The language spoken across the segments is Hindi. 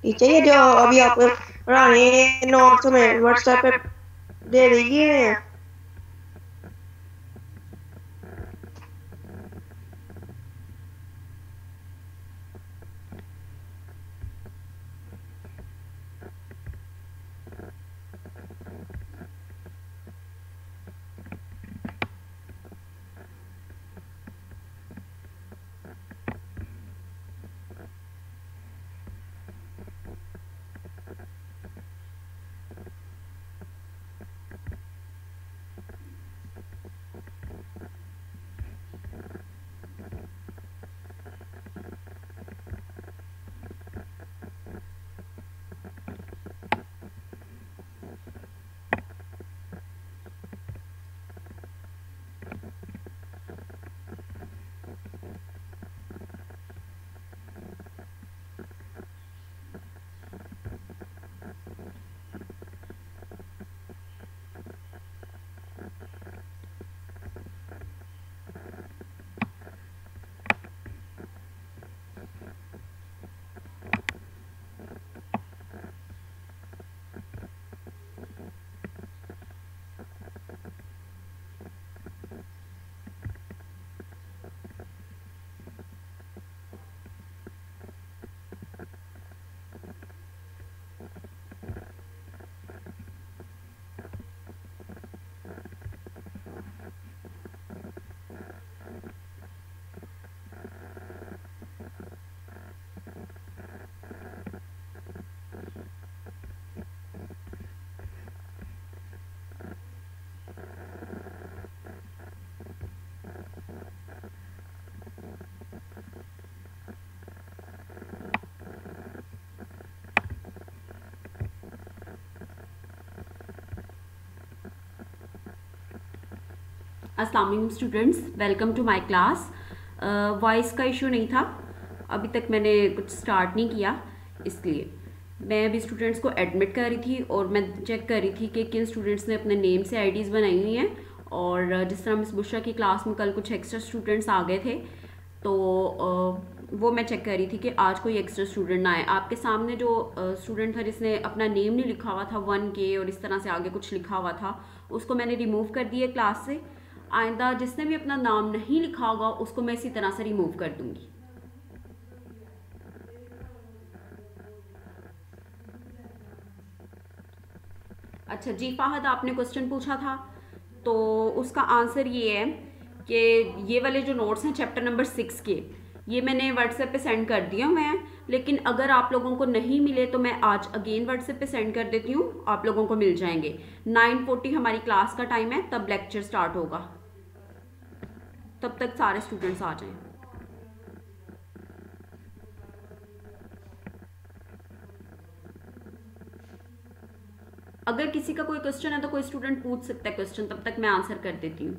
टीचर ये जो अभी आप पुराने नोट्स हमें व्हाट्सएप पे दे दीजिए। अस्सलाम वालेकुम students, welcome to my class. Voice का इशू नहीं था, अभी तक मैंने कुछ स्टार्ट नहीं किया, इसलिए मैं अभी स्टूडेंट्स को एडमिट कर रही थी और मैं चेक कर रही थी कि किन स्टूडेंट्स ने अपने नेम से आईडीज़ बनाई हुई हैं। और जिस तरह मिस बुशरा की क्लास में कल कुछ एक्स्ट्रा स्टूडेंट्स आ गए थे, तो वो मैं चेक कर रही थी कि आज कोई एक्स्ट्रा स्टूडेंट ना आए। आपके सामने जो स्टूडेंट था जिसने अपना नेम नहीं लिखा हुआ था 1K और इस तरह से आगे कुछ लिखा हुआ था, उसको मैंने रिमूव कर दिया क्लास से। आइंदा जिसने भी अपना नाम नहीं लिखा होगा उसको मैं इसी तरह से रिमूव कर दूंगी। अच्छा जी फाहद, आपने क्वेश्चन पूछा था, तो उसका आंसर ये है कि ये वाले जो नोट्स हैं चैप्टर नंबर 6 के, ये मैंने व्हाट्सएप पे सेंड कर दिए हुए हैं। लेकिन अगर आप लोगों को नहीं मिले तो मैं आज अगेन व्हाट्सएप पे सेंड कर देती हूँ, आप लोगों को मिल जाएंगे। 9:40 हमारी क्लास का टाइम है, तब लेक्चर स्टार्ट होगा, तब तक सारे स्टूडेंट्स आ जाएं। अगर किसी का कोई क्वेश्चन है तो कोई स्टूडेंट पूछ सकता है क्वेश्चन, तब तक मैं आंसर कर देती हूँ।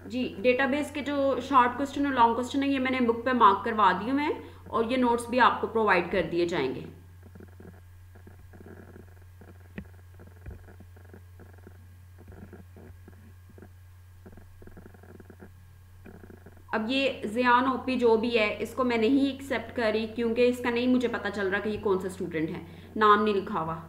जी, डेटाबेस के जो शॉर्ट क्वेश्चन और लॉन्ग क्वेश्चन है ये मैंने बुक पे मार्क करवा दिए हुए हैं और ये नोट्स भी आपको प्रोवाइड कर दिए जाएंगे। अब ये जियान ओपी जो भी है इसको मैं नहीं एक्सेप्ट कर रही, क्योंकि इसका नहीं मुझे पता चल रहा कि ये कौन सा स्टूडेंट है, नाम नहीं लिखा हुआ।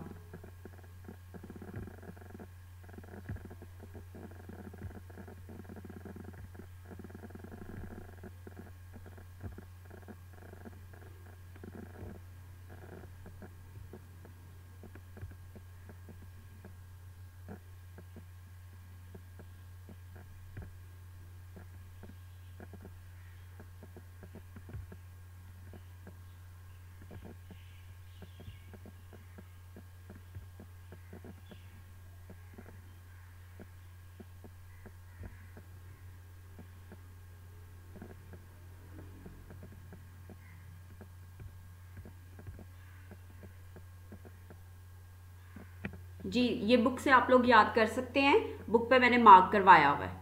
जी, ये बुक से आप लोग याद कर सकते हैं, बुक पे मैंने मार्क करवाया हुआ है।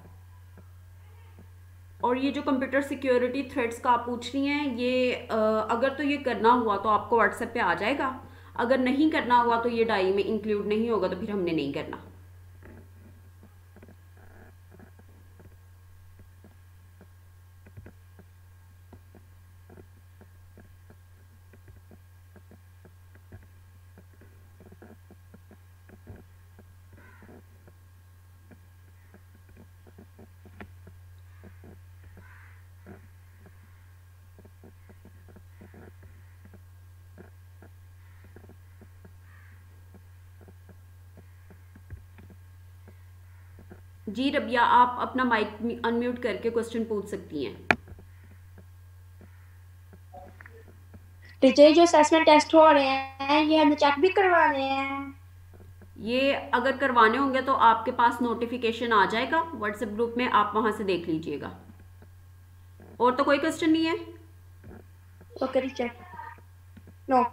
और ये जो कंप्यूटर सिक्योरिटी थ्रेड्स का आप पूछ रही हैं, ये अगर तो ये करना हुआ तो आपको व्हाट्सएप पे आ जाएगा, अगर नहीं करना हुआ तो ये डायरी में इंक्लूड नहीं होगा, तो फिर हमने नहीं करना। जी रबिया, आप अपना माइक अनम्यूट करके क्वेश्चन पूछ सकती हैं। टीचर, जो असेसमेंट टेस्ट हो रहे हैं ये हमें चेक भी करवाने हैं? ये अगर करवाने होंगे तो आपके पास नोटिफिकेशन आ जाएगा व्हाट्सएप ग्रुप में, आप वहां से देख लीजिएगा। और तो कोई क्वेश्चन नहीं है? Okay teacher. नो।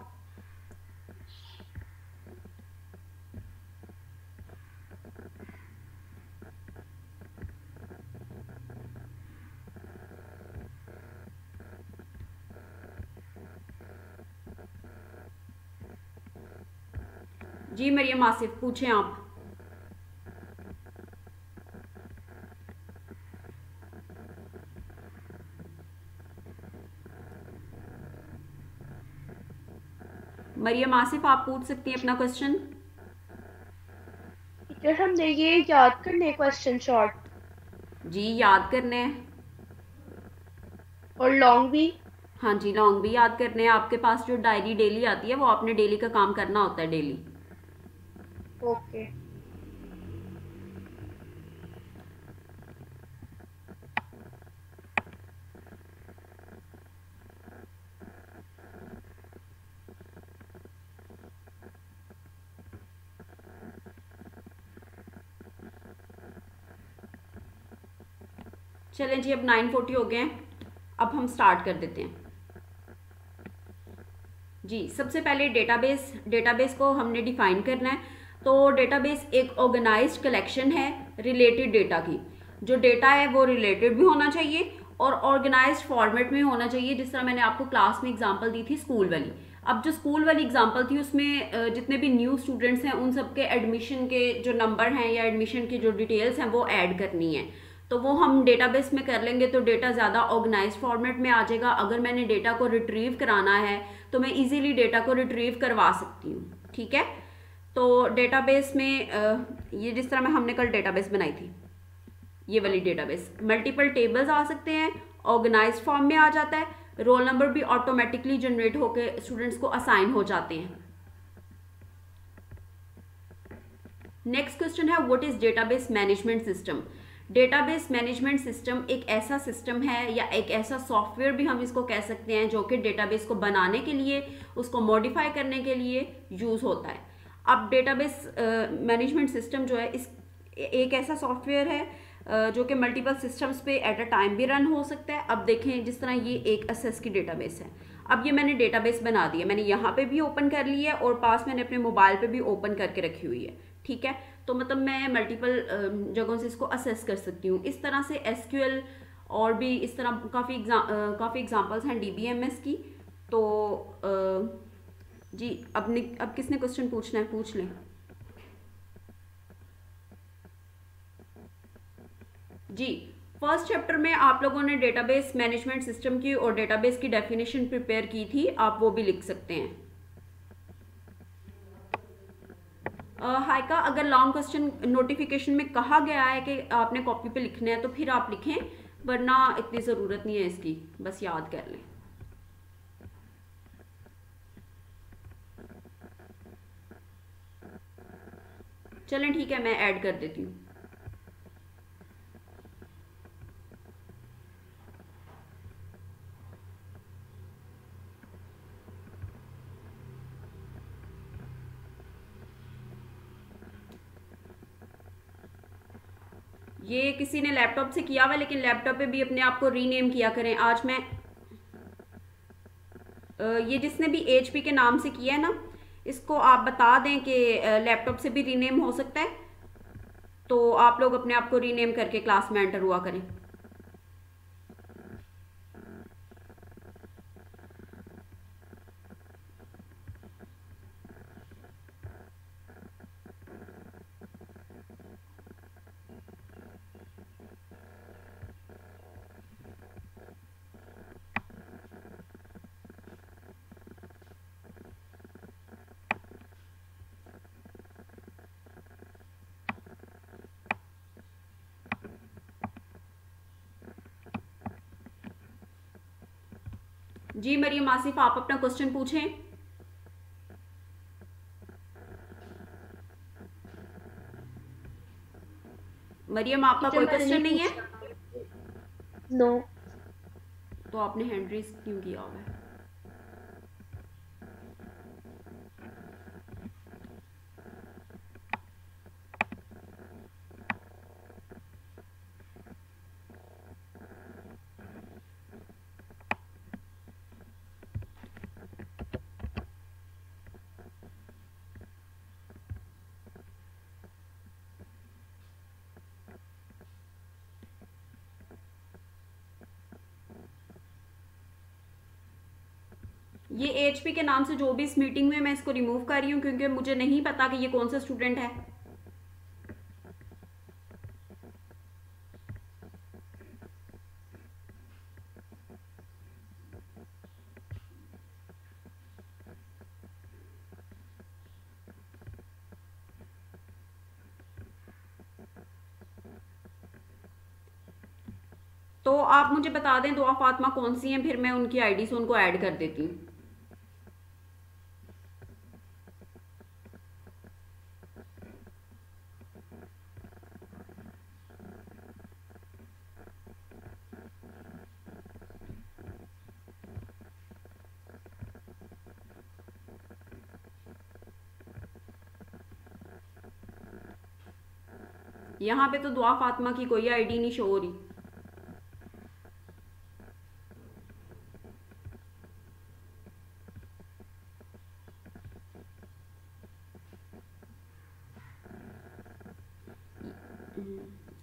जी मरियम आसिफ, पूछें आप। मरियम आसिफ, आप पूछ सकती हैं अपना क्वेश्चन। टीचर, हमने ये याद करने क्वेश्चन शॉर्ट जी याद करने हैं। और लॉन्ग भी। हाँ जी, लॉन्ग भी याद करने हैं। आपके पास जो डायरी डेली आती है वो आपने डेली का काम करना होता है डेली। ओके। चलें जी, अब 9:40 हो गए हैं, अब हम स्टार्ट कर देते हैं। जी सबसे पहले डेटाबेस को हमने डिफाइन करना है। तो डेटाबेस एक ऑर्गेनाइज्ड कलेक्शन है रिलेटेड डेटा की। जो डेटा है वो रिलेटेड भी होना चाहिए और ऑर्गेनाइज्ड फॉर्मेट में होना चाहिए। जिस तरह मैंने आपको क्लास में एग्जांपल दी थी स्कूल वाली। अब जो स्कूल वाली एग्जांपल थी उसमें जितने भी न्यू स्टूडेंट्स हैं उन सबके एडमिशन के जो नंबर हैं या एडमिशन की जो डिटेल्स हैं वो ऐड करनी है। तो वो हम डेटाबेस में कर लेंगे तो डेटा ज़्यादा ऑर्गेनाइज्ड फॉर्मेट में आ जाएगा। अगर मैंने डेटा को रिट्रीव कराना है तो मैं इजीली डेटा को रिट्रीव करवा सकती हूँ। ठीक है, तो डेटाबेस में ये जिस तरह में हमने कल डेटाबेस बनाई थी, ये वाली डेटाबेस मल्टीपल टेबल्स आ सकते हैं, ऑर्गेनाइज्ड फॉर्म में आ जाता है, रोल नंबर भी ऑटोमेटिकली जनरेट होकर स्टूडेंट्स को असाइन हो जाते हैं। नेक्स्ट क्वेश्चन है, what is database management system. Database management system एक ऐसा सिस्टम है या एक ऐसा सॉफ्टवेयर भी हम इसको कह सकते हैं जो कि डेटाबेस को बनाने के लिए, उसको मॉडिफाई करने के लिए यूज़ होता है। अब डेटाबेस मैनेजमेंट सिस्टम जो है इस एक ऐसा सॉफ्टवेयर है जो कि मल्टीपल सिस्टम्स पे एट अ टाइम भी रन हो सकता है। अब देखें, जिस तरह ये एक असेस की डेटाबेस है। अब ये मैंने डेटाबेस बना दी है, मैंने यहाँ पे भी ओपन कर ली है और पास मैंने अपने मोबाइल पे भी ओपन करके रखी हुई है। ठीक है, तो मतलब मैं मल्टीपल जगहों से इसको असेस कर सकती हूँ। इस तरह से एसक्यूएल और भी इस तरह काफ़ी एग्जांपल्स हैं डीबीएमएस की। तो जी अब किसने क्वेश्चन पूछना है, पूछ लें। जी फर्स्ट चैप्टर में आप लोगों ने डेटाबेस मैनेजमेंट सिस्टम की और डेटाबेस की डेफिनेशन प्रिपेयर की थी, आप वो भी लिख सकते हैं। हाइका, अगर लॉन्ग क्वेश्चन नोटिफिकेशन में कहा गया है कि आपने कॉपी पे लिखना है तो फिर आप लिखें, वरना इतनी ज़रूरत नहीं है इसकी, बस याद कर लें। चलें ठीक है, मैं ऐड कर देती हूँ। ये किसी ने लैपटॉप से किया हुआ, लेकिन लैपटॉप पे भी अपने आप को रीनेम किया करें। आज मैं ये जिसने भी एचपी के नाम से किया है ना, इसको आप बता दें कि लैपटॉप से भी रीनेम हो सकता है, तो आप लोग अपने आप को रीनेम करके क्लास में एंटर हुआ करें। जी मरियम आसिफ, आप अपना क्वेश्चन पूछें। मरियम, आपका कोई क्वेश्चन नहीं है? नो। तो आपने हैंड रेज क्यों किया हुआ है? ये एचपी के नाम से जो भी इस मीटिंग में, मैं इसको रिमूव कर रही हूँ क्योंकि मुझे नहीं पता कि ये कौन सा स्टूडेंट है। तो आप मुझे बता दें दुआ फातिमा कौन सी हैं, फिर मैं उनकी आईडी से उनको ऐड कर देती हूँ। यहाँ पे तो दुआ फातिमा की कोई आईडी नहीं शो हो रही।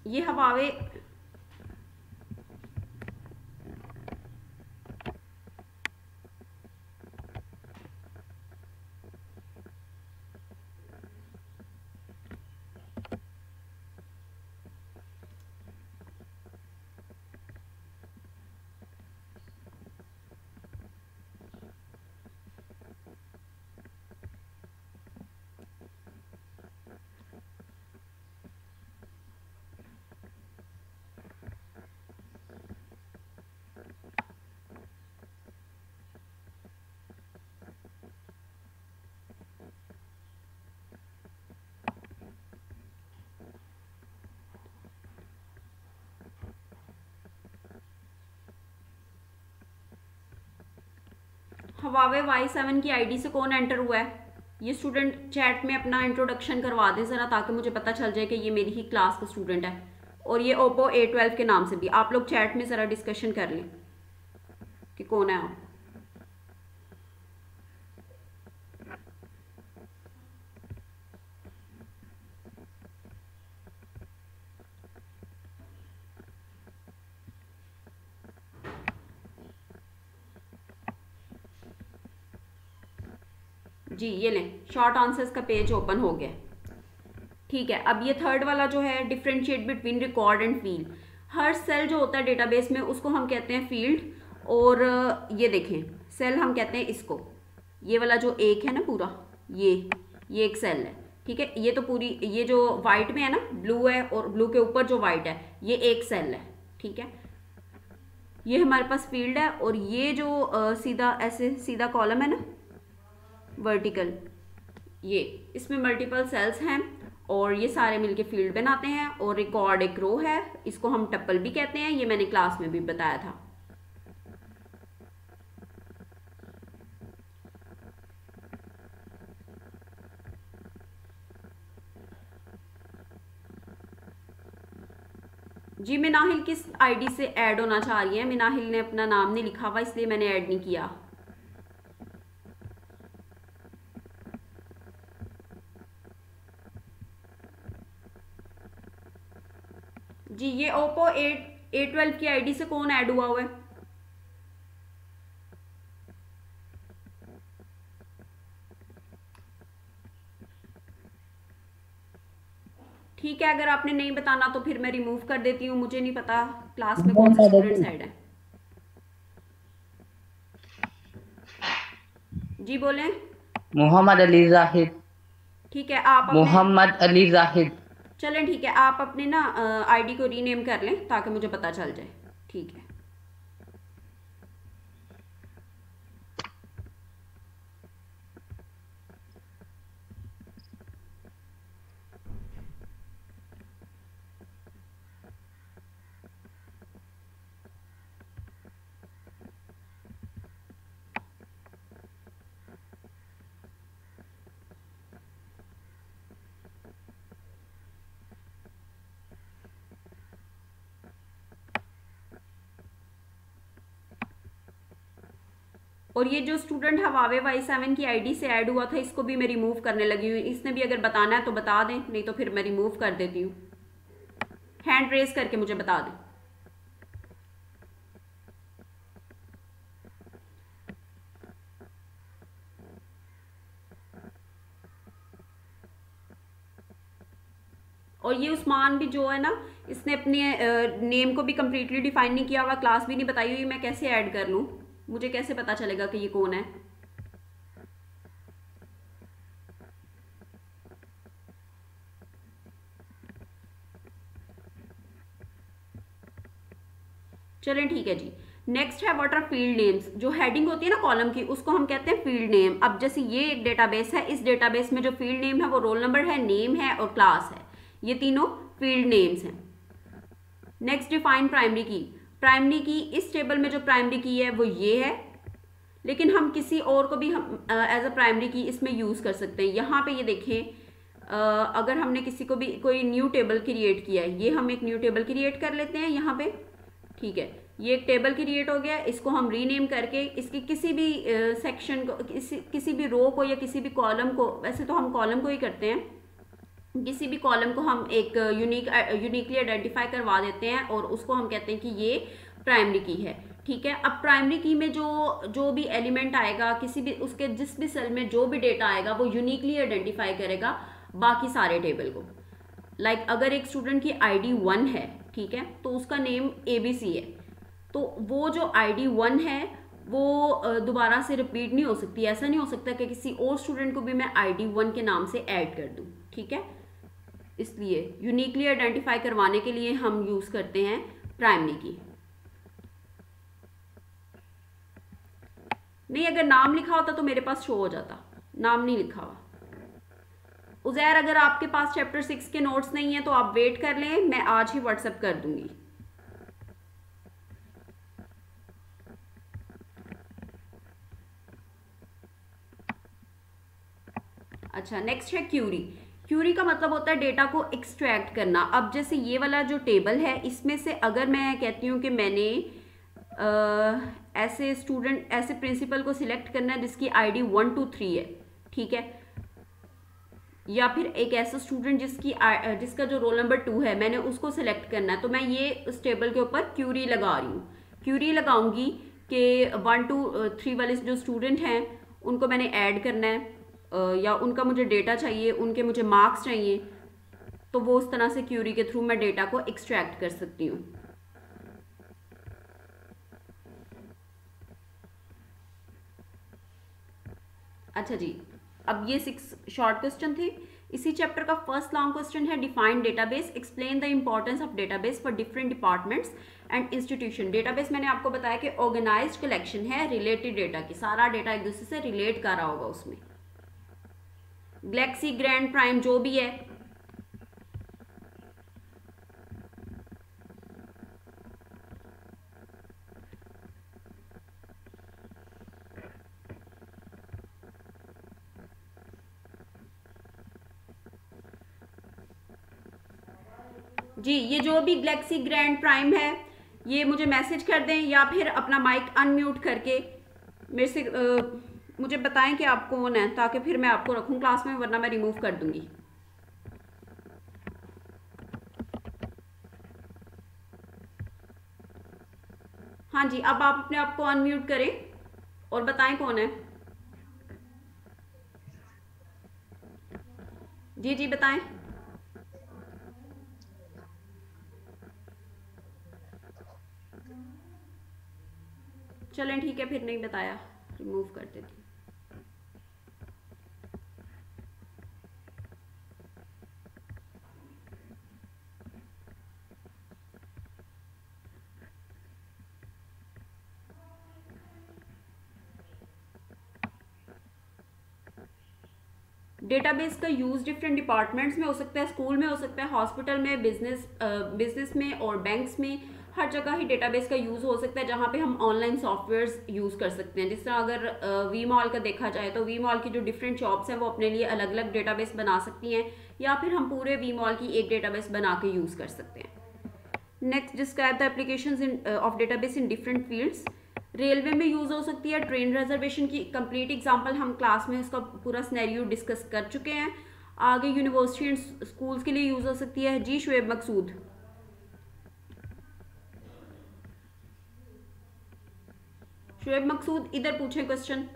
ये हवावे हवावे Y7 की आईडी से कौन एंटर हुआ है? ये स्टूडेंट चैट में अपना इंट्रोडक्शन करवा दे ज़रा, ताकि मुझे पता चल जाए कि ये मेरी ही क्लास का स्टूडेंट है। और ये ओप्पो A12 के नाम से भी आप लोग चैट में ज़रा डिस्कशन कर लें कि कौन है आप। जी ये लें, शॉर्ट आंसर्स का पेज ओपन हो गया। ठीक है, अब ये थर्ड वाला जो है, differentiate between record and field. हर सेल जो होता है डेटाबेस में उसको हम कहते हैं फील्ड, और ये देखें सेल हम कहते हैं इसको, ये वाला जो एक है ना पूरा, ये एक सेल है। ठीक है, ये तो पूरी, ये जो वाइट में है ना, ब्लू है और ब्लू के ऊपर जो वाइट है, ये एक सेल है। ठीक है, ये हमारे पास फील्ड है। और ये जो सीधा ऐसे सीधा कॉलम है ना, वर्टिकल, ये इसमें मल्टीपल सेल्स हैं और ये सारे मिलके फील्ड बनाते हैं। और रिकॉर्ड एक रो है, इसको हम टप्पल भी कहते हैं, ये मैंने क्लास में भी बताया था। जी मिनाहिल किस आईडी से ऐड होना चाह रही है? मिनाहिल ने अपना नाम नहीं लिखा हुआ, इसलिए मैंने ऐड नहीं किया। जी ये ओप्पो A12 की आईडी से कौन ऐड हुआ है? ठीक है, अगर आपने नहीं बताना तो फिर मैं रिमूव कर देती हूँ, मुझे नहीं पता क्लास में कौन से स्टूडेंट्स ऐड है। जी बोलें। मोहम्मद अली जाहिद। ठीक है, आप मोहम्मद अली जाहिद। चलें ठीक है, आप अपने ना आईडी को रीनेम कर लें ताकि मुझे पता चल जाए। ठीक है, और ये जो स्टूडेंट हवावे Y7 की आईडी से ऐड हुआ था, इसको भी मैं रिमूव करने लगी हूँ। इसने भी अगर बताना है तो बता दें, नहीं तो फिर मैं रिमूव कर देती हूँ। हैंड रेज करके मुझे बता दें। और ये उस्मान भी जो है ना, इसने अपने नेम को भी कम्प्लीटली डिफाइन नहीं किया हुआ, क्लास भी नहीं बताई हुई, मैं कैसे ऐड कर लूँ? मुझे कैसे पता चलेगा कि ये कौन है? चलें ठीक है जी। नेक्स्ट है व्हाट आर फील्ड नेम्स। जो हेडिंग होती है ना कॉलम की, उसको हम कहते हैं फील्ड नेम। अब जैसे ये एक डेटाबेस है, इस डेटाबेस में जो फील्ड नेम है वो रोल नंबर है, नेम है और क्लास है। ये तीनों फील्ड नेम्स हैं। नेक्स्ट डिफाइन प्राइमरी की। प्राइमरी की, इस टेबल में जो प्राइमरी की है वो ये है, लेकिन हम किसी और को भी हम एज अ प्राइमरी की इसमें यूज़ कर सकते हैं। यहाँ पे ये देखें, अगर हमने किसी को भी कोई न्यू टेबल क्रिएट किया है, ये हम एक न्यू टेबल क्रिएट कर लेते हैं यहाँ पे, ठीक है। ये एक टेबल क्रिएट हो गया, इसको हम रीनेम करके इसकी किसी भी सेक्शन को, किसी भी रो को या किसी भी कॉलम को, वैसे तो हम कॉलम को ही करते हैं, किसी भी कॉलम को हम एक यूनिकली आइडेंटिफाई करवा देते हैं और उसको हम कहते हैं कि ये प्राइमरी की है, ठीक है। अब प्राइमरी की में जो भी एलिमेंट आएगा, किसी भी उसके जिस भी सेल में जो भी डेटा आएगा वो यूनिकली आइडेंटिफाई करेगा बाकी सारे टेबल को। लाइक अगर एक स्टूडेंट की ID 1 है, ठीक है, तो उसका नेम ABC है, तो वो जो ID 1 है वो दोबारा से रिपीट नहीं हो सकती। ऐसा नहीं हो सकता कि किसी और स्टूडेंट को भी मैं ID 1 के नाम से ऐड कर दूं, ठीक है। इसलिए यूनिकली आइडेंटिफाई करवाने के लिए हम यूज़ करते हैं प्राइमरी की। नहीं, अगर नाम लिखा होता तो मेरे पास शो हो जाता, नाम नहीं लिखा हुआ। उज़ैर, अगर आपके पास चैप्टर 6 के नोट्स नहीं है तो आप वेट कर लें, मैं आज ही व्हाट्सएप कर दूंगी। अच्छा, नेक्स्ट है क्यूरी। क्यूरी का मतलब होता है डेटा को एक्सट्रैक्ट करना। अब जैसे ये वाला जो टेबल है, इसमें से अगर मैं कहती हूँ कि मैंने ऐसे प्रिंसिपल को सिलेक्ट करना है जिसकी ID 1 2 3 है, ठीक है, या फिर एक ऐसा स्टूडेंट जिसका जो रोल नंबर 2 है, मैंने उसको सिलेक्ट करना है, तो मैं ये उस टेबल के ऊपर क्यूरी लगा रही हूँ। क्यूरी लगाऊंगी कि 1 2 3 वाले जो स्टूडेंट हैं उनको मैंने ऐड करना है, या उनका मुझे डेटा चाहिए, उनके मुझे मार्क्स चाहिए, तो वो उस तरह से क्यूरी के थ्रू मैं डेटा को एक्सट्रैक्ट कर सकती हूँ। अच्छा जी, अब ये 6 शॉर्ट क्वेश्चन थे। इसी चैप्टर का फर्स्ट लॉन्ग क्वेश्चन है define database, explain the importance of database for different departments and institution. Database मैंने आपको बताया कि ऑर्गेनाइज्ड कलेक्शन है रिलेटेड डेटा की, सारा डेटा एक दूसरे से रिलेट कर रहा होगा उसमें। गैलेक्सी, ग्रैंड, प्राइम जो भी है, जी ये जो भी गैलेक्सी, ग्रैंड, प्राइम है, ये मुझे मैसेज कर दें या फिर अपना माइक अनम्यूट करके मेरे से मुझे बताएं कि आप कौन है, ताकि फिर मैं आपको रखूं क्लास में, वरना मैं रिमूव कर दूंगी। हाँ जी, अब आप अपने आप को अनम्यूट करें और बताएं कौन है। जी जी बताएं। चलें ठीक है, फिर नहीं बताया, रिमूव कर देती हूँ। डेटाबेस का यूज़ डिफरेंट डिपार्टमेंट्स में हो सकता है, स्कूल में हो सकता है, हॉस्पिटल में, बिजनेस में और बैंक्स में, हर जगह ही डेटाबेस का यूज़ हो सकता है, जहाँ पे हम ऑनलाइन सॉफ्टवेयर्स यूज़ कर सकते हैं। जिस तरह अगर वी मॉल का देखा जाए तो वी मॉल की जो डिफरेंट शॉप्स हैं वो अपने लिए अलग अलग डेटाबेस बना सकती हैं, या फिर हम पूरे वी मॉल की एक डेटाबेस बना के यूज़ कर सकते हैं। Next, describe the applications of database in different fields. Railway में यूज़ हो सकती है। ट्रेन रिजर्वेशन की कंप्लीट एग्जांपल हम क्लास में उसका पूरा सिनेरियो डिस्कस कर चुके हैं। आगे यूनिवर्सिटी एंड स्कूल्स के लिए यूज़ हो सकती है। जी शुएब मकसूद, शुएब मकसूद इधर पूछें क्वेश्चन।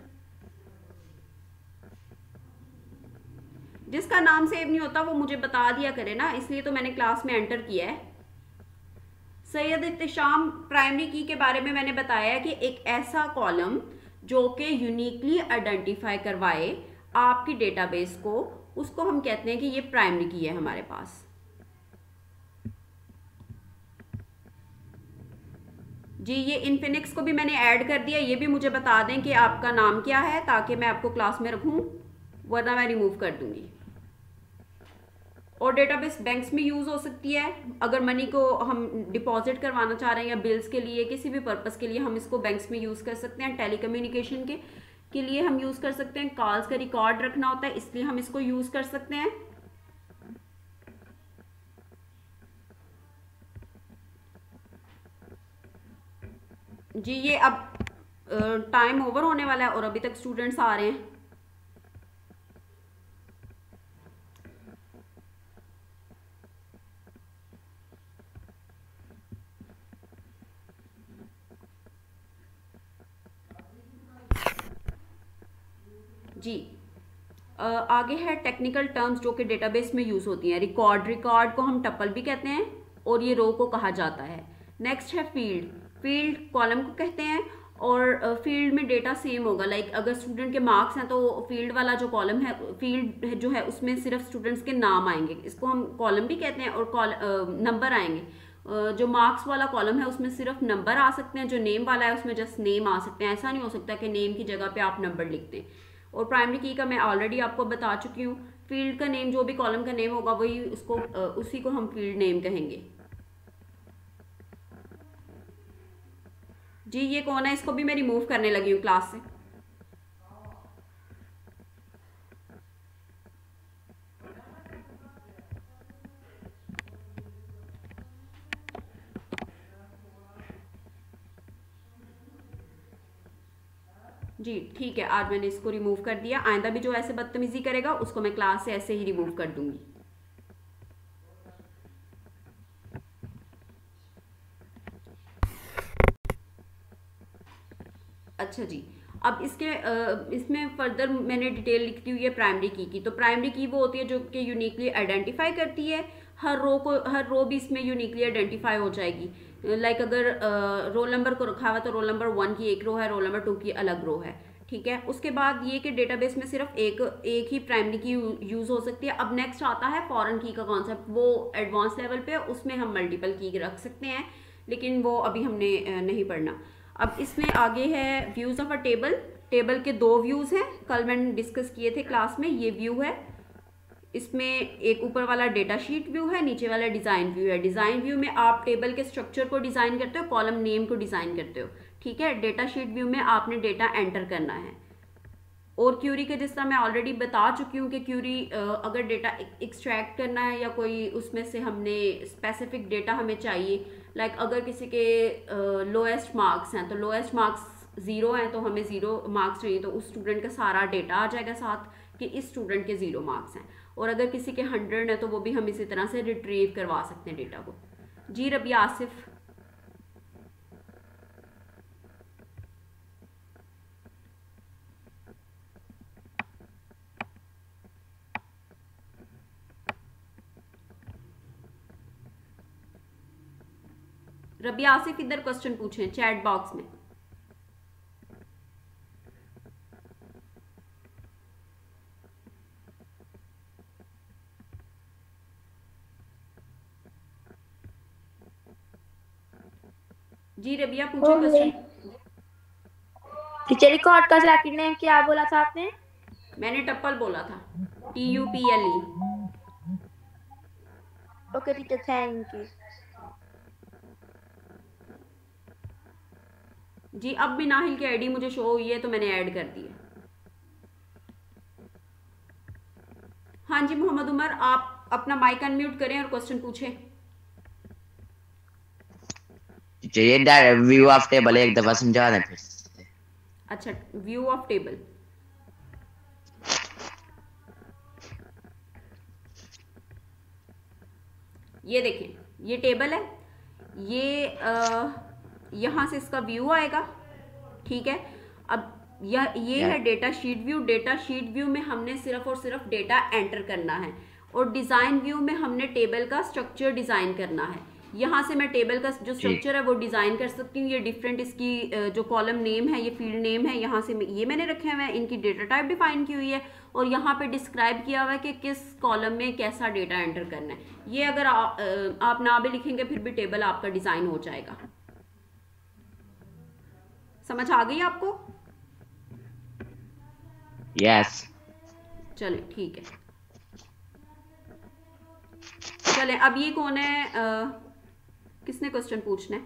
जिसका नाम सेव नहीं होता वो मुझे बता दिया करे ना, इसलिए तो मैंने क्लास में एंटर किया है। सैयद इत्तिशाम, प्राइमरी की के बारे में मैंने बताया कि एक ऐसा कॉलम जो कि यूनिकली आइडेंटिफाई करवाए आपकी डेटाबेस को, उसको हम कहते हैं कि ये प्राइमरी की है हमारे पास। जी ये इन्फिनिक्स को भी मैंने ऐड कर दिया, ये भी मुझे बता दें कि आपका नाम क्या है ताकि मैं आपको क्लास में रखूं, वरना मैं रिमूव कर दूंगी। और डेटाबेस बैंक्स में यूज़ हो सकती है। अगर मनी को हम डिपॉजिट करवाना चाह रहे हैं या बिल्स के लिए, किसी भी पर्पस के लिए हम इसको बैंक्स में यूज़ कर सकते हैं। टेलीकम्युनिकेशन के लिए हम यूज़ कर सकते हैं। कॉल्स का रिकॉर्ड रखना होता है, इसलिए हम इसको यूज़ कर सकते हैं। जी ये अब टाइम ओवर होने वाला है और अभी तक स्टूडेंट्स आ रहे हैं। जी आगे है टेक्निकल टर्म्स जो कि डेटाबेस में यूज़ होती हैं। रिकॉर्ड को हम टपल भी कहते हैं और ये रो को कहा जाता है। नेक्स्ट है फील्ड कॉलम को कहते हैं और फील्ड में डेटा सेम होगा। लाइक अगर स्टूडेंट के मार्क्स हैं तो फील्ड वाला जो कॉलम है, फील्ड जो है उसमें सिर्फ स्टूडेंट्स के नाम आएंगे, इसको हम कॉलम भी कहते हैं। और नंबर आएंगे। जो मार्क्स वाला कॉलम है उसमें सिर्फ नंबर आ सकते हैं, जो नेम वाला है उसमें जस्ट नेम आ सकते हैं। ऐसा नहीं हो सकता कि नेम की जगह पे आप नंबर लिखते हैं। और प्राइमरी की का मैं ऑलरेडी आपको बता चुकी हूँ। फील्ड का नेम, जो भी कॉलम का नेम होगा वही उसको उसी को हम फील्ड नेम कहेंगे। जी ये कौन है, इसको भी मैं रिमूव करने लगी हूँ क्लास से। जी ठीक है, आज मैंने इसको रिमूव कर दिया। आइंदा भी जो ऐसे बदतमीजी करेगा उसको मैं क्लास से ऐसे ही रिमूव कर दूंगी। अच्छा जी, अब इसमें फर्दर मैंने डिटेल लिख दी हुई है प्राइमरी की। तो प्राइमरी की वो होती है जो कि यूनिकली आइडेंटिफाई करती है। हर रो भी इसमें यूनिकली आइडेंटिफाई हो जाएगी। लाइक अगर रोल नंबर को रखा हुआ तो रोल नंबर 1 की एक रो है, रोल नंबर 2 की अलग रो है। ठीक है, उसके बाद ये कि डेटाबेस में सिर्फ एक ही प्राइमरी की यूज़ हो सकती है। अब नेक्स्ट आता है फॉरेन की का कॉन्सेप्ट, वो एडवांस लेवल पे, उसमें हम मल्टीपल की रख सकते हैं, लेकिन वो अभी हमने नहीं पढ़ना। अब इसमें आगे है व्यूज़ ऑफ अ टेबल के दो व्यूज़ हैं, कल मैंने डिस्कस किए थे क्लास में। ये व्यू है, इसमें एक ऊपर वाला डेटा शीट व्यू है, नीचे वाला डिज़ाइन व्यू है। डिज़ाइन व्यू में आप टेबल के स्ट्रक्चर को डिज़ाइन करते हो, कॉलम नेम को डिज़ाइन करते हो। ठीक है, डेटा शीट व्यू में आपने डेटा एंटर करना है। और क्यूरी के जिस तरह मैं ऑलरेडी बता चुकी हूँ कि क्यूरी अगर डेटा एक्सट्रैक्ट करना है या कोई उसमें से हमने स्पेसिफिक डेटा हमें चाहिए, लाइक अगर किसी के लोएस्ट मार्क्स हैं तो लोएस्ट मार्क्स 0 हैं तो हमें 0 मार्क्स चाहिए, तो उस स्टूडेंट का सारा डेटा आ जाएगा साथ कि इस स्टूडेंट के 0 मार्क्स हैं। और अगर किसी के 100 है तो वो भी हम इसी तरह से रिट्रीव करवा सकते हैं डेटा को। जी रबिया आसिफ, रबिया आसिफ इधर क्वेश्चन पूछें चैट बॉक्स में। जी रबिया पूछे क्वेश्चन। टीचर रिकॉर्ड का सेकंड नेम क्या बोला था आपने? मैंने टप्पल बोला था, TUPLE। Okay teacher, thank you. जी अब भी नाहिल की आईडी मुझे शो हुई है तो मैंने ऐड कर दी है। हाँ जी मोहम्मद उमर, आप अपना माइक अनम्यूट करें और क्वेश्चन पूछें। ये डायरेक्ट व्यू ऑफ टेबल एक दफा समझा दें फिर से। अच्छा, व्यू ऑफ टेबल। ये देखें, ये टेबल है, ये यहाँ से इसका व्यू आएगा, ठीक है। अब ये है data sheet view. Data sheet view में हमने सिर्फ और सिर्फ डेटा एंटर करना है, और डिज़ाइन व्यू में हमने टेबल का स्ट्रक्चर डिज़ाइन करना है। यहाँ से मैं टेबल का जो स्ट्रक्चर है वो डिज़ाइन कर सकती हूँ। ये डिफरेंट इसकी जो कॉलम नेम है, ये फील्ड नेम है, यहाँ से ये मैंने रखे हुए हैं, इनकी डेटा टाइप डिफाइन की हुई है, और यहाँ पे डिस्क्राइब किया हुआ है कि किस कॉलम में कैसा डेटा एंटर करना है। ये अगर आप ना भी लिखेंगे फिर भी टेबल आपका डिज़ाइन हो जाएगा। समझ आ गई आपको? यस। चले ठीक है। चले, अब ये कौन है, किसने क्वेश्चन पूछना है?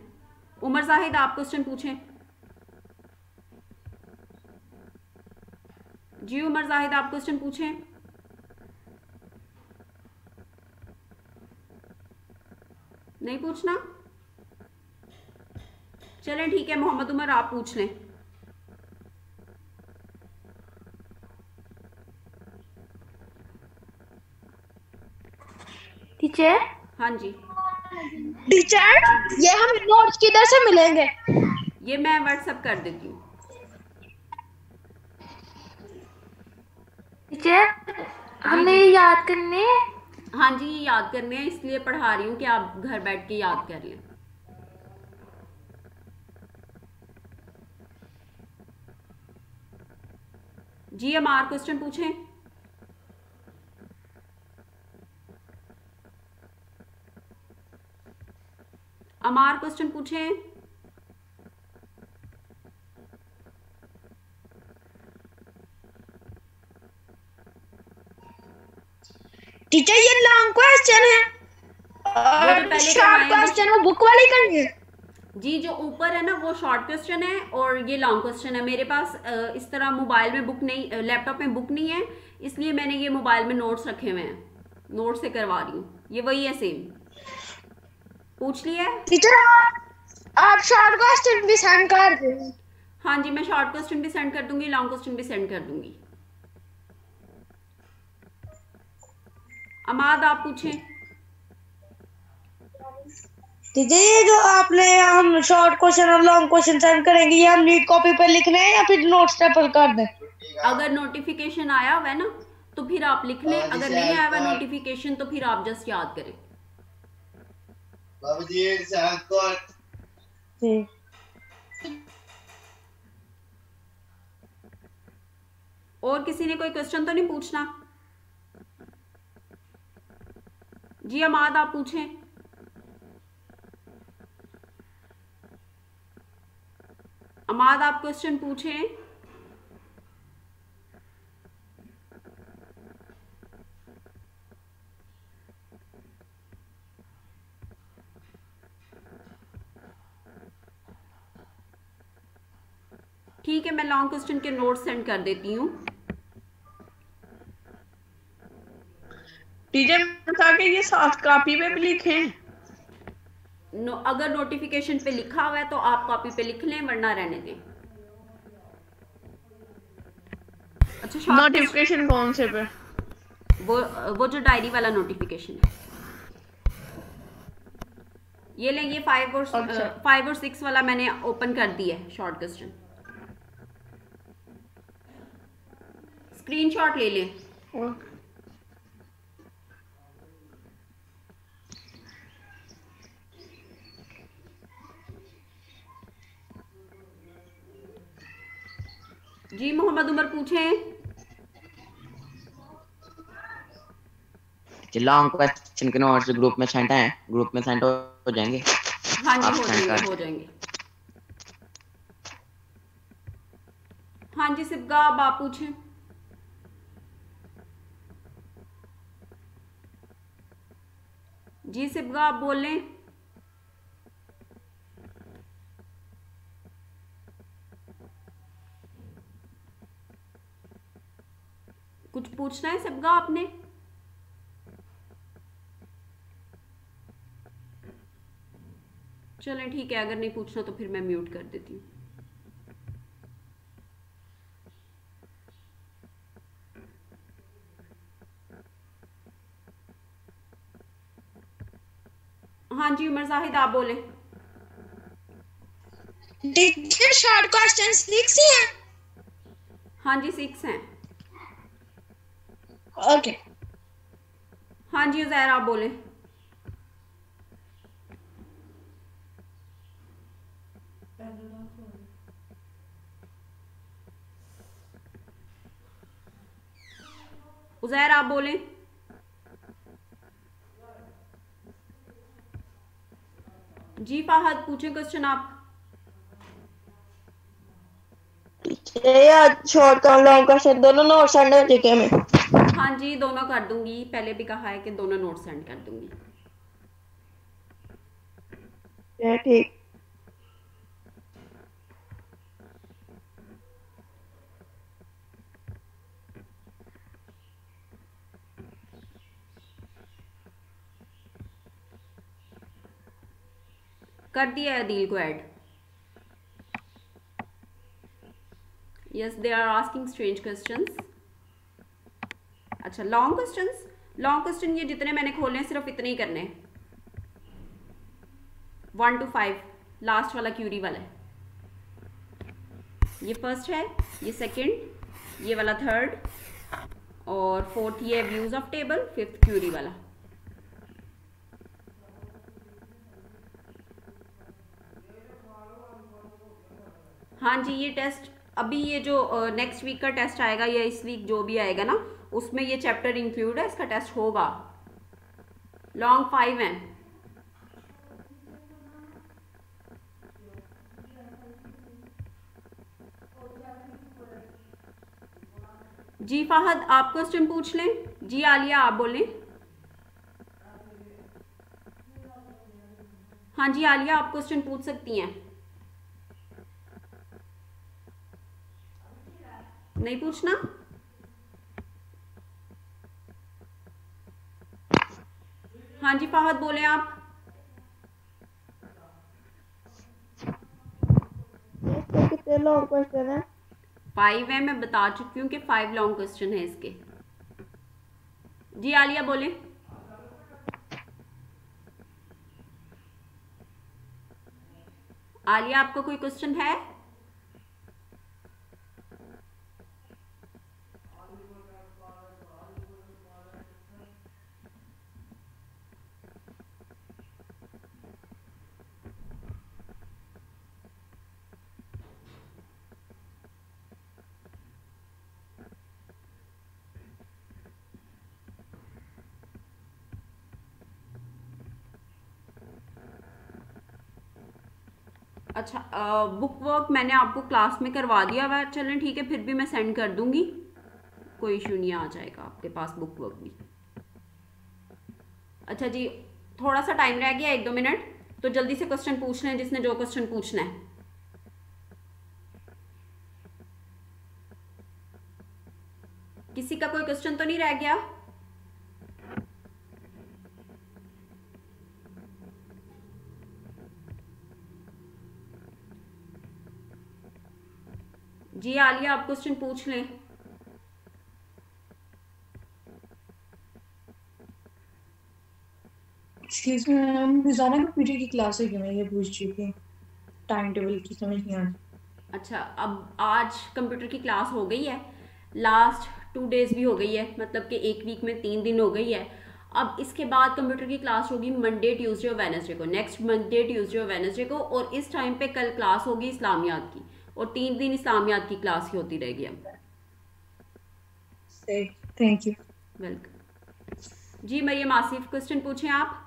उमर जाहिद, आप क्वेश्चन पूछें। जी उमर जाहिद, आप क्वेश्चन पूछें। नहीं पूछना? चलें ठीक है, मोहम्मद उमर आप पूछ लें। टीचर। हाँ जी टीचर, ये हमें नोट्स किधर से मिलेंगे? ये मैं व्हाट्सएप कर देती हूँ। टीचर, हमें याद करने। हाँ जी, ये याद करने हैं, इसलिए पढ़ा रही हूँ कि आप घर बैठ के याद कर लें। जी अमार, क्वेश्चन पूछें। अमार क्वेश्चन पूछें। टीचर, ये लॉन्ग क्वेश्चन है और शॉर्ट क्वेश्चन वो बुक वाली करनी है। जी, जो ऊपर है ना वो शॉर्ट क्वेश्चन है और ये लॉन्ग क्वेश्चन है। मेरे पास इस तरह मोबाइल में बुक नहीं, लैपटॉप में बुक नहीं है, इसलिए मैंने ये मोबाइल में नोट्स रखे हुए हैं, नोट से करवा रही हूँ। ये वही है, सेम। पूछ लिया है टीचर? आप शॉर्ट क्वेश्चन भी सेंड कर दें। हाँ जी, मैं शॉर्ट क्वेश्चन भी सेंड कर दूंगी, लॉन्ग क्वेश्चन भी सेंड कर दूंगी। अमाद, आप पूछें। टीचर, ये जो आपने हम शॉर्ट क्वेश्चन और लॉन्ग क्वेश्चन सेंड करेंगे, ये हम नीट कॉपी पर लिखने हैं या फिर नोट्स पर कर दें? अगर नोटिफिकेशन आया हुआ है ना तो फिर आप लिख लें, अगर नहीं आया हुआ नोटिफिकेशन तो फिर आप जस्ट याद करें। और किसी ने कोई क्वेश्चन तो नहीं पूछना? जी अमाद, आप पूछें। अमाद, आप क्वेश्चन पूछें। ठीक है, मैं लॉन्ग क्वेश्चन के नोट्स सेंड कर देती हूँ। टीचर बता के ये सॉफ्ट कॉपी पे भी लिखें? अगर नोटिफिकेशन पे लिखा हुआ है तो आप कॉपी पे लिख लें, वरना रहने दें। अच्छा, नोटिफिकेशन कौन से पे? वो जो डायरी वाला नोटिफिकेशन है, ये लें। ये 5 और 6 वाला मैंने ओपन कर दिया है शॉर्ट क्वेश्चन। स्क्रीनशॉट ले लें। जी मोहम्मद उमर पूछें। लॉन्ग क्वेश्चन के नोट्स ग्रुप में सेंड है, ग्रुप में सेंड हो जाएंगे। हाँ जी, हो जाएंगे। हाँ जी सिबगा, अब आप पूछें। जी सिबगा, आप बोल लें। कुछ पूछना है सिबगा आपने? चलें ठीक है, अगर नहीं पूछना तो फिर मैं म्यूट कर देती हूँ। हाँ जी उमर जाहिद आप बोले। टीचर शॉर्ट क्वेश्चन 6 ही हैं। हाँ जी 6 हैं। ओके। हाँ जी उजैर आप बोले। उजैर आप बोले। जी फाहद पूछें क्वेश्चन आप। टीचर शॉर्ट का लॉन्ग क्वेश्चन दोनों नोट सेंड हो चुके हैं। हाँ जी दोनों कर दूंगी, पहले भी कहा है कि दोनों नोट सेंड कर दूंगी। ठीक। कर दिया है अदील को add. Yes they are asking strange questions. अच्छा लॉन्ग क्वेश्चंस, लॉन्ग क्वेश्चन ये जितने मैंने खोले हैं सिर्फ इतने ही करने हैं, 1 to 5 लास्ट वाला क्यूरी वाला है। ये फर्स्ट है, ये सेकंड, ये वाला थर्ड और फोर्थ ये views of table, fifth query वाला। हाँ जी ये टेस्ट अभी ये जो नेक्स्ट वीक का टेस्ट आएगा या इस वीक जो भी आएगा ना उसमें ये चैप्टर इंक्लूड है, इसका टेस्ट होगा। लॉन्ग 5 है। जी फाहद आप क्वेश्चन पूछ लें। जी आलिया आप बोलें। हाँ जी आलिया आप क्वेश्चन पूछ सकती हैं। नहीं पूछना? हाँ जी फाहद बोले आप। कितने लॉन्ग क्वेश्चन है? 5 है, मैं बता चुकी हूँ कि 5 लॉन्ग क्वेश्चन है इसके। जी आलिया बोले। आलिया आपका कोई क्वेश्चन है? अच्छा बुक वर्क मैंने आपको क्लास में करवा दिया हुआ है, चलें ठीक है फिर भी मैं सेंड कर दूंगी, कोई इशू नहीं, आ जाएगा आपके पास बुक वर्क भी। अच्छा जी थोड़ा सा टाइम रह गया 1-2 मिनट, तो जल्दी से क्वेश्चन पूछ लें जिसने जो क्वेश्चन पूछना है। किसी का कोई क्वेश्चन तो नहीं रह गया? जी आलिया आप क्वेश्चन पूछ लें। एक्सक्यूज मी मैम, रोजाना कंप्यूटर की क्लास है कि मैं ये पूछ रही थी, टाइम टेबल की समझ नहीं आ रही। अच्छा अब आज कंप्यूटर की क्लास हो गई है, लास्ट 2 डेज भी हो गई है, मतलब कि एक वीक में 3 दिन हो गई है। अब इसके बाद कंप्यूटर की क्लास होगी मंडे ट्यूसडे और वेडनेसडे को, नेक्स्ट मंडे ट्यूसडे और वेडनेसडे को, और इस टाइम पे कल क्लास होगी इस्लामियात की, और 3 दिन इस्लामियात की क्लास ही होती रहेगी अब। Thank you. वेलकम। जी मरियम आसिफ क्वेश्चन पूछें आप।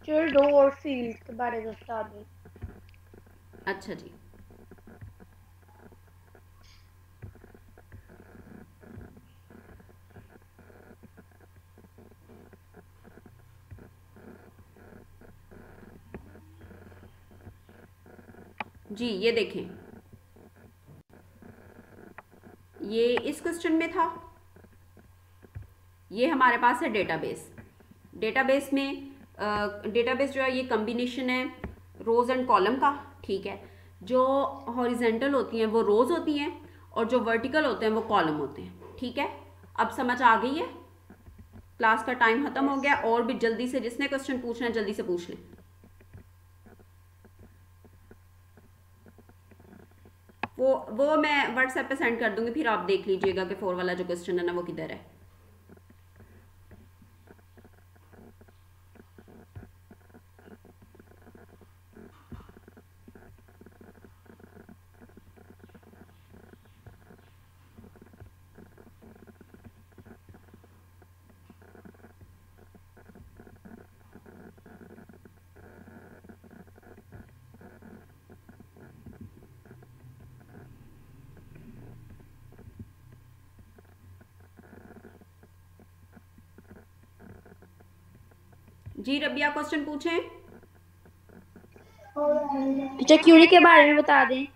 डो और फील्ड के बारे में बता दें। अच्छा जी जी ये देखें, ये इस क्वेश्चन में था, ये हमारे पास है डेटाबेस। डेटाबेस में डेटाबेस जो है ये कम्बिनेशन है रोज़ एंड कॉलम का, ठीक है। जो हॉरिजेंटल होती हैं वो रोज़ होती हैं और जो वर्टिकल होते हैं वो कॉलम होते हैं, ठीक है। अब समझ आ गई है? क्लास का टाइम खत्म हो गया, और भी जल्दी से जिसने क्वेश्चन पूछना है जल्दी से पूछ लें। वो मैं व्हाट्सएप पे सेंड कर दूंगी, फिर आप देख लीजिएगा कि 4 वाला जो क्वेश्चन है ना वो किधर है। जी रबिया, क्वेश्चन पूछें। टीचर क्यूरी के बारे में बता दें।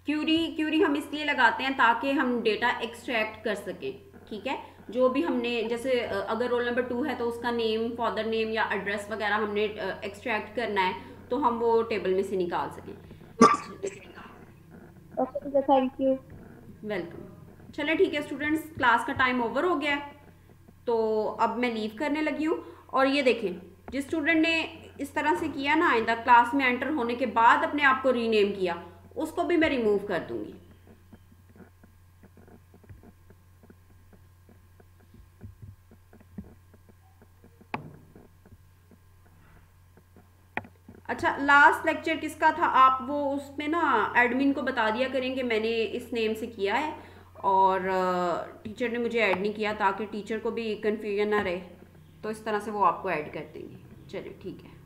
क्यूरी हम इसलिए लगाते हैं ताकि हम डेटा एक्सट्रैक्ट कर सकें, ठीक है। जो भी हमने जैसे अगर रोल नंबर 2 है तो उसका नेम, फादर नेम या एड्रेस वगैरह हमने एक्सट्रैक्ट करना है तो हम वो टेबल में से निकाल सकें। Okay teacher, thank you. Welcome. चलें ठीक है स्टूडेंट्स, क्लास का टाइम ओवर हो गया है तो अब मैं लीव करने लगी हूँ। और ये देखें, जिस स्टूडेंट ने इस तरह से किया ना, आइंदा क्लास में एंटर होने के बाद अपने आप को रीनेम किया, उसको भी मैं रिमूव कर दूंगी। अच्छा, लास्ट लेक्चर किसका था? आप वो उसमें ना एडमिन को बता दिया करेंगे मैंने इस नेम से किया है और टीचर ने मुझे ऐड नहीं किया, ताकि टीचर को भी कन्फ्यूजन ना रहे, तो इस तरह से वो आपको ऐड कर देंगे। चलिए ठीक है।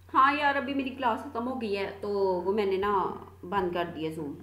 हाँ यार, अभी मेरी क्लास खत्म हो गई है तो वो मैंने ना बंद कर दिया जूम।